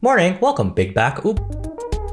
Morning, welcome Big Back. Oop.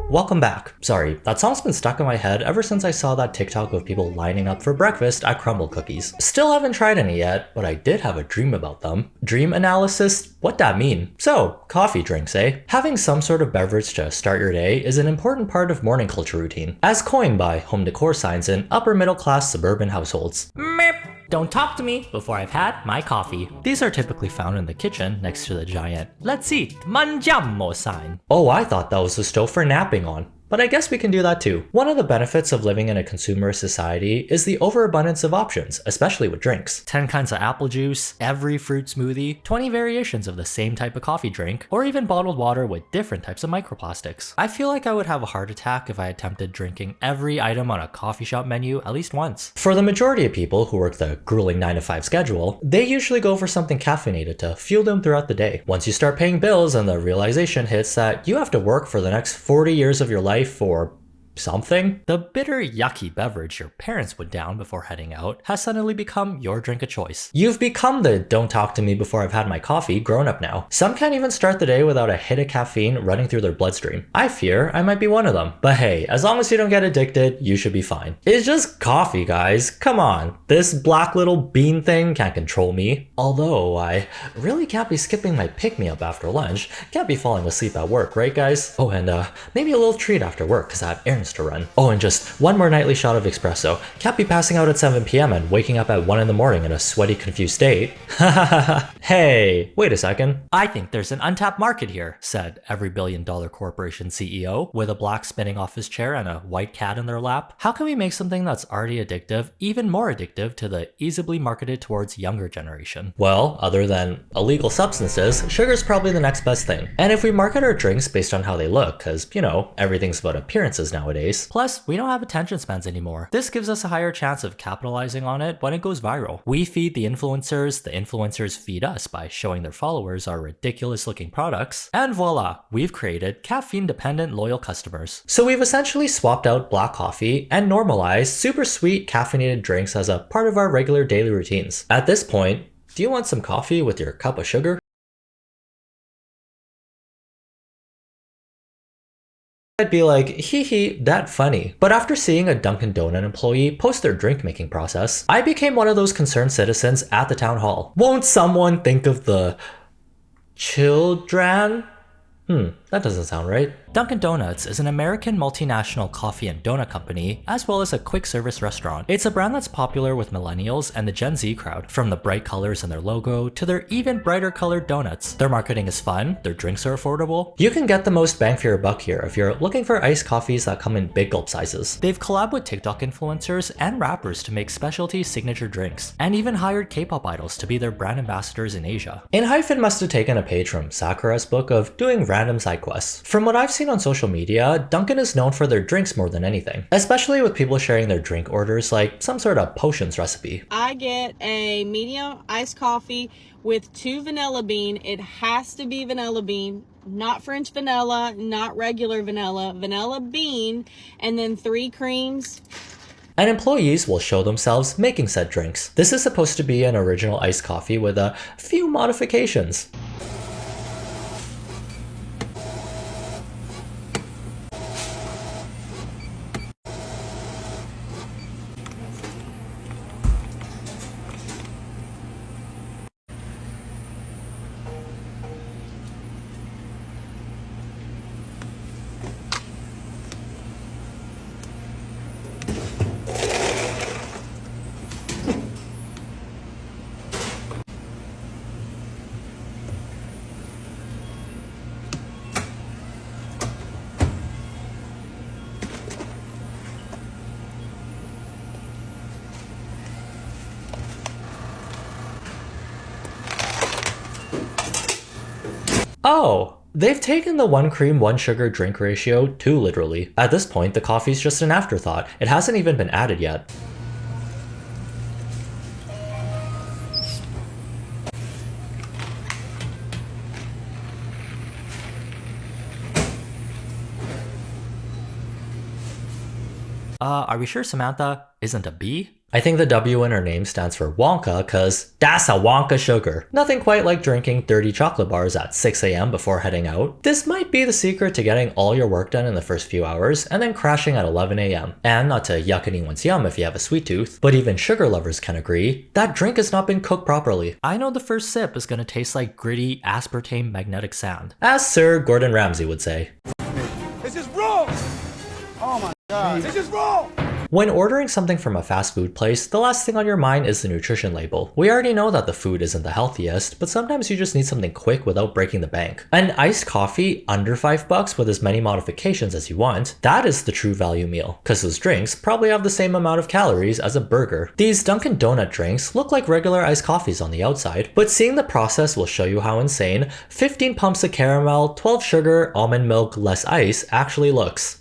Welcome back. Sorry, that song's been stuck in my head ever since I saw that TikTok of people lining up for breakfast at crumble cookies. Still haven't tried any yet, but I did have a dream about them. Dream analysis? What that mean? So, coffee drinks, eh? Having some sort of beverage to start your day is an important part of morning culture routine, as coined by home decor signs in upper middle class suburban households. Meep. Don't talk to me before I've had my coffee. These are typically found in the kitchen next to the giant "Let's eat, mangiamo" sign. Oh, I thought that was the stove for napping on. But I guess we can do that too. One of the benefits of living in a consumer society is the overabundance of options, especially with drinks. 10 kinds of apple juice, every fruit smoothie, 20 variations of the same type of coffee drink, or even bottled water with different types of microplastics. I feel like I would have a heart attack if I attempted drinking every item on a coffee shop menu at least once. For the majority of people who work the grueling 9-to-5 schedule, they usually go for something caffeinated to fuel them throughout the day. Once you start paying bills and the realization hits that you have to work for the next 40 years of your life for something, the bitter, yucky beverage your parents would down before heading out has suddenly become your drink of choice. You've become the "don't talk to me before I've had my coffee" grown up now. Some can't even start the day without a hit of caffeine running through their bloodstream. I fear I might be one of them. But hey, as long as you don't get addicted, you should be fine. It's just coffee, guys. Come on. This black little bean thing can't control me. Although I really can't be skipping my pick-me-up after lunch. Can't be falling asleep at work, right guys? Oh, and maybe a little treat after work because I have errands to run. Oh, and just one more nightly shot of espresso. Can't be passing out at 7 p.m. and waking up at 1 in the morning in a sweaty, confused state. Hey, wait a second. I think there's an untapped market here, said every billion-dollar corporation CEO with a black spinning off his chair and a white cat in their lap. How can we make something that's already addictive even more addictive to the easily marketed towards younger generation? Well, other than illegal substances, sugar's probably the next best thing. And if we market our drinks based on how they look, because, you know, everything's about appearances nowadays. Plus, we don't have attention spans anymore. This gives us a higher chance of capitalizing on it when it goes viral. We feed the influencers feed us by showing their followers our ridiculous looking products, and voila, we've created caffeine-dependent loyal customers. So we've essentially swapped out black coffee and normalized super sweet caffeinated drinks as a part of our regular daily routines. At this point, do you want some coffee with your cup of sugar? I'd be like, hee hee, that funny. But after seeing a Dunkin' Donut employee post their drink making process, I became one of those concerned citizens at the town hall. Won't someone think of the children? That doesn't sound right. Dunkin' Donuts is an American multinational coffee and donut company, as well as a quick service restaurant. It's a brand that's popular with millennials and the Gen Z crowd, from the bright colors in their logo to their even brighter colored donuts. Their marketing is fun, their drinks are affordable. You can get the most bang for your buck here if you're looking for iced coffees that come in big gulp sizes. They've collabed with TikTok influencers and rappers to make specialty signature drinks, and even hired K-pop idols to be their brand ambassadors in Asia. Hyphen must have taken a page from Sakura's book of doing random side quests. From what I've seen on social media, Dunkin' is known for their drinks more than anything, especially with people sharing their drink orders like some sort of potions recipe. I get a medium iced coffee with 2 vanilla bean. It has to be vanilla bean, not French vanilla, not regular vanilla, vanilla bean, and then 3 creams. And employees will show themselves making said drinks. This is supposed to be an original iced coffee with a few modifications. Oh, they've taken the 1 cream, 1 sugar drink ratio too literally. At this point, the coffee's just an afterthought. It hasn't even been added yet. Are we sure Samantha isn't a bee? I think the W in her name stands for Wonka cause that's a Wonka sugar. Nothing quite like drinking 30 chocolate bars at 6 a.m. before heading out. This might be the secret to getting all your work done in the first few hours and then crashing at 11 a.m. And not to yuck anyone's yum if you have a sweet tooth, but even sugar lovers can agree, that drink has not been cooked properly. I know the first sip is gonna taste like gritty aspartame magnetic sand, as Sir Gordon Ramsay would say. This is wrong! Oh my god, this is wrong! When ordering something from a fast food place, the last thing on your mind is the nutrition label. We already know that the food isn't the healthiest, but sometimes you just need something quick without breaking the bank. An iced coffee under $5 with as many modifications as you want, that is the true value meal, cause those drinks probably have the same amount of calories as a burger. These Dunkin' Donut drinks look like regular iced coffees on the outside, but seeing the process will show you how insane 15 pumps of caramel, 12 sugar, almond milk, less ice actually looks.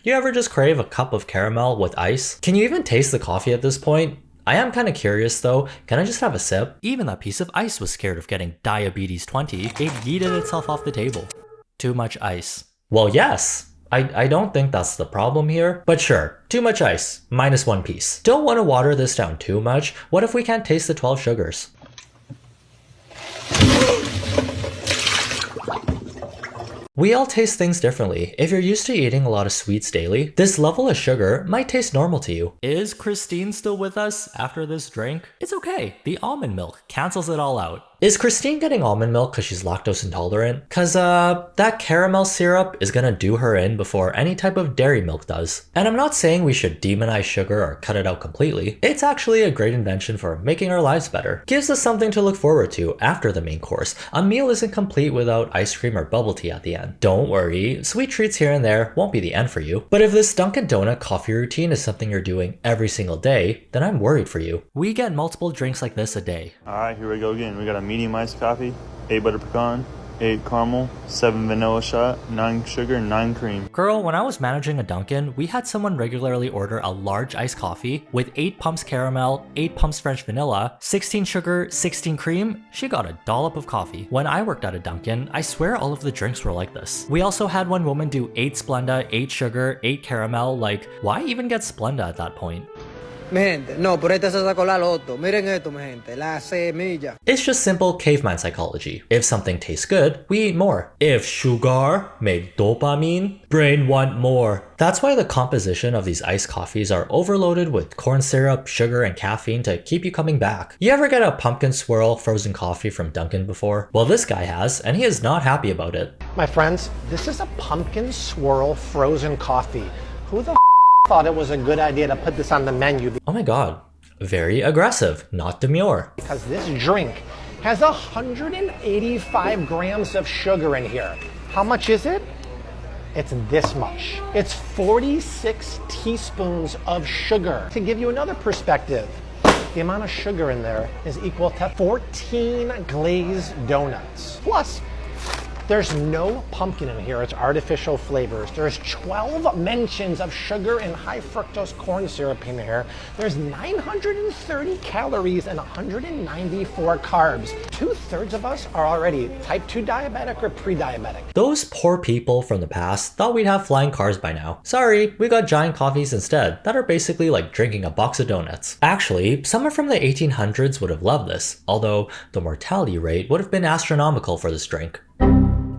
You ever just crave a cup of caramel with ice? Can you even taste the coffee at this point? I am kinda curious though, can I just have a sip? Even that piece of ice was scared of getting diabetes 20. It yeeted itself off the table. Too much ice. Well, yes. I don't think that's the problem here, but sure, too much ice, -1 piece. Don't want to water this down too much. What if we can't taste the 12 sugars? We all taste things differently. If you're used to eating a lot of sweets daily, this level of sugar might taste normal to you. Is Christine still with us after this drink? It's okay, the almond milk cancels it all out. Is Christine getting almond milk because she's lactose intolerant? Cause that caramel syrup is gonna do her in before any type of dairy milk does. And I'm not saying we should demonize sugar or cut it out completely. It's actually a great invention for making our lives better. Gives us something to look forward to after the main course. A meal isn't complete without ice cream or bubble tea at the end. Don't worry, sweet treats here and there won't be the end for you. But if this Dunkin' Donut coffee routine is something you're doing every single day, then I'm worried for you. We get multiple drinks like this a day. Alright, here we go again. We got a medium iced coffee, 8 butter pecan, 8 caramel, 7 vanilla shot, 9 sugar, 9 cream. Girl, when I was managing a Dunkin', we had someone regularly order a large iced coffee with 8 pumps caramel, 8 pumps French vanilla, 16 sugar, 16 cream. She got a dollop of coffee. When I worked at a Dunkin', I swear all of the drinks were like this. We also had one woman do 8 Splenda, 8 sugar, 8 caramel. Like, why even get Splenda at that point? Mi gente, no, por esta se sacó la loto. Miren esto, mi gente, la semilla. It's just simple caveman psychology. If something tastes good, we eat more. If sugar made dopamine, brain want more. That's why the composition of these iced coffees are overloaded with corn syrup, sugar, and caffeine to keep you coming back. You ever get a pumpkin swirl frozen coffee from Dunkin' before? Well, this guy has, and he is not happy about it. My friends, this is a pumpkin swirl frozen coffee. Who the thought it was a good idea to put this on the menu? Oh my god. Very aggressive, not demure. Because this drink has 185 grams of sugar in here. How much is it? It's this much. It's 46 teaspoons of sugar. To give you another perspective, the amount of sugar in there is equal to 14 glazed donuts. Plus, there's no pumpkin in here, it's artificial flavors. There's 12 mentions of sugar and high fructose corn syrup in here. There's 930 calories and 194 carbs. 2/3 of us are already type 2 diabetic or pre-diabetic. Those poor people from the past thought we'd have flying cars by now. Sorry, we got giant coffees instead that are basically like drinking a box of donuts. Actually, someone from the 1800s would have loved this, although the mortality rate would have been astronomical for this drink.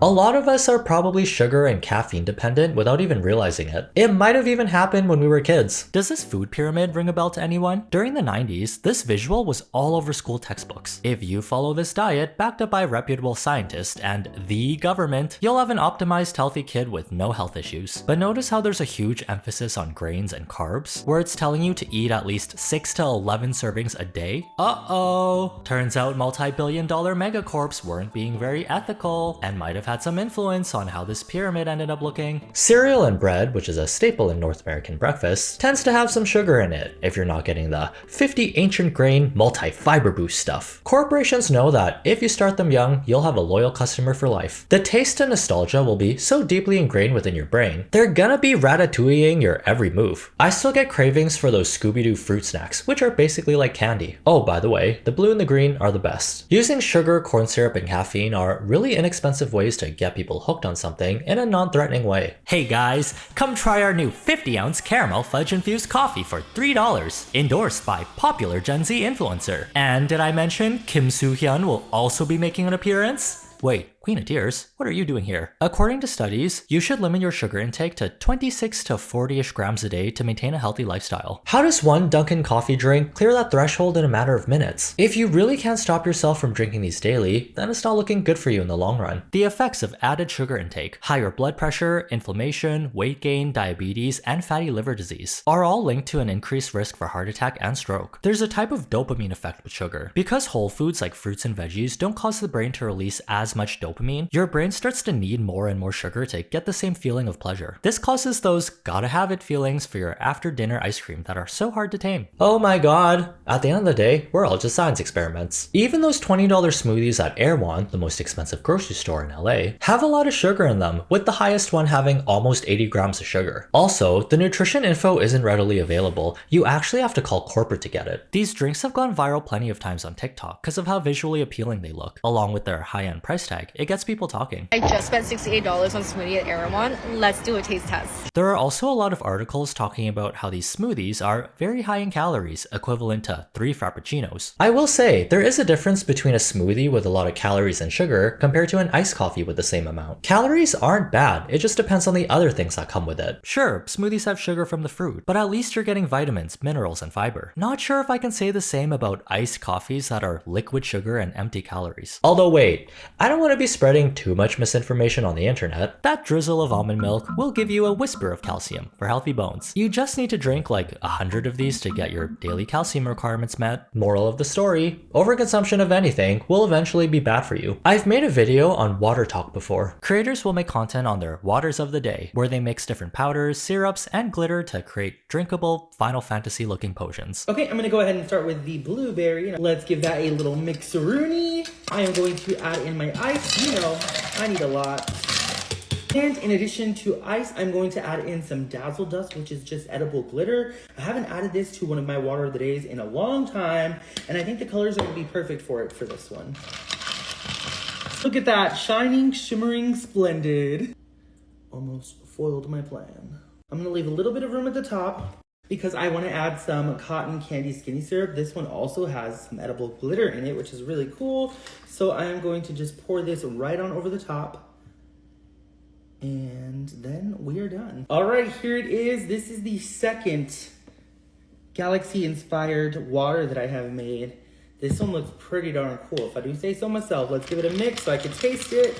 A lot of us are probably sugar and caffeine dependent without even realizing it. It might have even happened when we were kids. Does this food pyramid ring a bell to anyone? During the 90s, this visual was all over school textbooks. If you follow this diet backed up by reputable scientists and the government, you'll have an optimized healthy kid with no health issues. But notice how there's a huge emphasis on grains and carbs, where it's telling you to eat at least 6 to 11 servings a day? Uh-oh! Turns out multi-billion-dollar megacorps weren't being very ethical and might have had some influence on how this pyramid ended up looking. Cereal and bread, which is a staple in North American breakfast, tends to have some sugar in it if you're not getting the 50 ancient grain multi-fiber boost stuff. Corporations know that if you start them young, you'll have a loyal customer for life. The taste and nostalgia will be so deeply ingrained within your brain, they're gonna be ratatouilleing your every move. I still get cravings for those Scooby-Doo fruit snacks, which are basically like candy. Oh, by the way, the blue and the green are the best. Using sugar, corn syrup, and caffeine are really inexpensive ways to get people hooked on something in a non-threatening way. Hey guys, come try our new 50-ounce caramel fudge-infused coffee for $3, endorsed by popular Gen Z influencer. And did I mention Kim Soo-hyun will also be making an appearance? Wait, Queen of Tears, what are you doing here? According to studies, you should limit your sugar intake to 26 to 40-ish grams a day to maintain a healthy lifestyle. How does one Dunkin coffee drink clear that threshold in a matter of minutes? If you really can't stop yourself from drinking these daily, then it's not looking good for you in the long run. The effects of added sugar intake, higher blood pressure, inflammation, weight gain, diabetes, and fatty liver disease are all linked to an increased risk for heart attack and stroke. There's a type of dopamine effect with sugar. Because whole foods like fruits and veggies don't cause the brain to release as much dopamine, your brain starts to need more and more sugar to get the same feeling of pleasure. This causes those gotta have it feelings for your after dinner ice cream that are so hard to tame. Oh my god, at the end of the day, we're all just science experiments. Even those $20 smoothies at Erewhon, the most expensive grocery store in LA, have a lot of sugar in them, with the highest one having almost 80 grams of sugar. Also, the nutrition info isn't readily available. You actually have to call corporate to get it. These drinks have gone viral plenty of times on TikTok because of how visually appealing they look, along with their high-end price tag. It gets people talking. I just spent $68 on smoothie at Erewhon. Let's do a taste test. There are also a lot of articles talking about how these smoothies are very high in calories, equivalent to 3 frappuccinos. I will say, there is a difference between a smoothie with a lot of calories and sugar compared to an iced coffee with the same amount. Calories aren't bad, it just depends on the other things that come with it. Sure, smoothies have sugar from the fruit, but at least you're getting vitamins, minerals, and fiber. Not sure if I can say the same about iced coffees that are liquid sugar and empty calories. Although wait, I don't want to be spreading too much misinformation on the internet. That drizzle of almond milk will give you a whisper of calcium for healthy bones. You just need to drink like 100 of these to get your daily calcium requirements met. Moral of the story, overconsumption of anything will eventually be bad for you. I've made a video on water talk before. Creators will make content on their waters of the day, where they mix different powders, syrups, and glitter to create drinkable Final Fantasy looking potions. Okay, I'm gonna go ahead and start with the blueberry. Let's give that a little mixeroonie. I am going to add in my ice. You know, I need a lot. And in addition to ice, I'm going to add in some Dazzle Dust, which is just edible glitter. I haven't added this to one of my water of the days in a long time, and I think the colors are gonna be perfect for it for this one. Look at that, shining, shimmering, splendid. Almost foiled my plan. I'm gonna leave a little bit of room at the top because I wanna add some cotton candy skinny syrup. This one also has some edible glitter in it, which is really cool. So I'm going to just pour this right on over the top. And then we are done. All right, here it is. This is the second galaxy-inspired water that I have made. This one looks pretty darn cool, if I do say so myself. Let's give it a mix so I can taste it.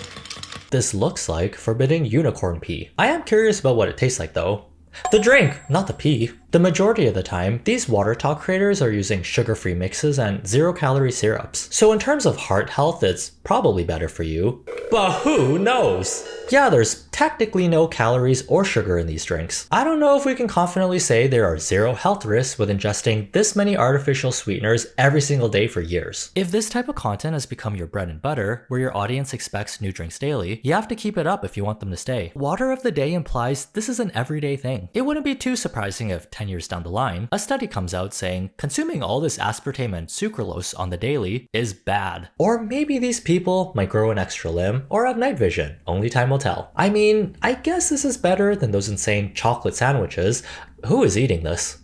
This looks like forbidden unicorn pee. I am curious about what it tastes like though. The drink, not the pee. The majority of the time, these water talk creators are using sugar-free mixes and zero-calorie syrups. So in terms of heart health, it's probably better for you. But who knows? Yeah, there's technically no calories or sugar in these drinks. I don't know if we can confidently say there are zero health risks with ingesting this many artificial sweeteners every single day for years. If this type of content has become your bread and butter, where your audience expects new drinks daily, you have to keep it up if you want them to stay. Water of the day implies this is an everyday thing. It wouldn't be too surprising if 10 years down the line, a study comes out saying consuming all this aspartame and sucralose on the daily is bad. Or maybe these people might grow an extra limb or have night vision. Only time will tell. I mean, I guess this is better than those insane chocolate sandwiches. Who is eating this?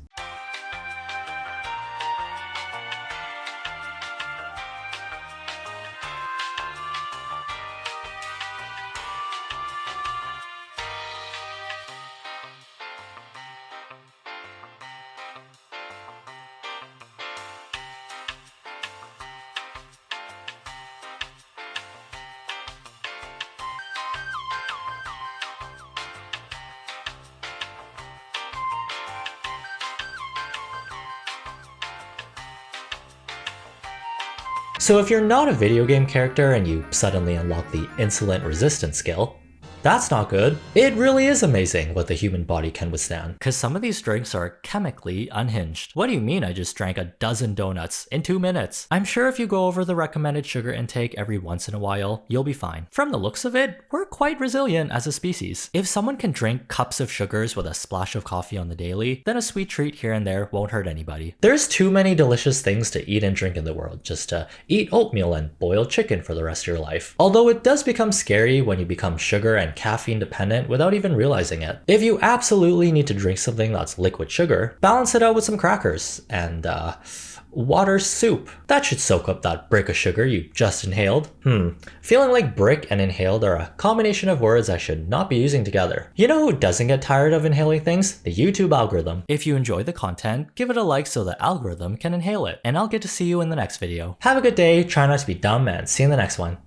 So if you're not a video game character and you suddenly unlock the insulin resistance skill, that's not good. It really is amazing what the human body can withstand. Cause some of these drinks are chemically unhinged. What do you mean I just drank a dozen donuts in 2 minutes? I'm sure if you go over the recommended sugar intake every once in a while, you'll be fine. From the looks of it, we're quite resilient as a species. If someone can drink cups of sugars with a splash of coffee on the daily, then a sweet treat here and there won't hurt anybody. There's too many delicious things to eat and drink in the world just to eat oatmeal and boiled chicken for the rest of your life. Although it does become scary when you become sugar and caffeine dependent without even realizing it. If you absolutely need to drink something that's liquid sugar, balance it out with some crackers and water soup. That should soak up that brick of sugar you just inhaled. Feeling like brick and inhaled are a combination of words I should not be using together. You know who doesn't get tired of inhaling things? The YouTube algorithm. If you enjoy the content, give it a like so the algorithm can inhale it, and I'll get to see you in the next video. Have a good day, try not to be dumb, and see you in the next one.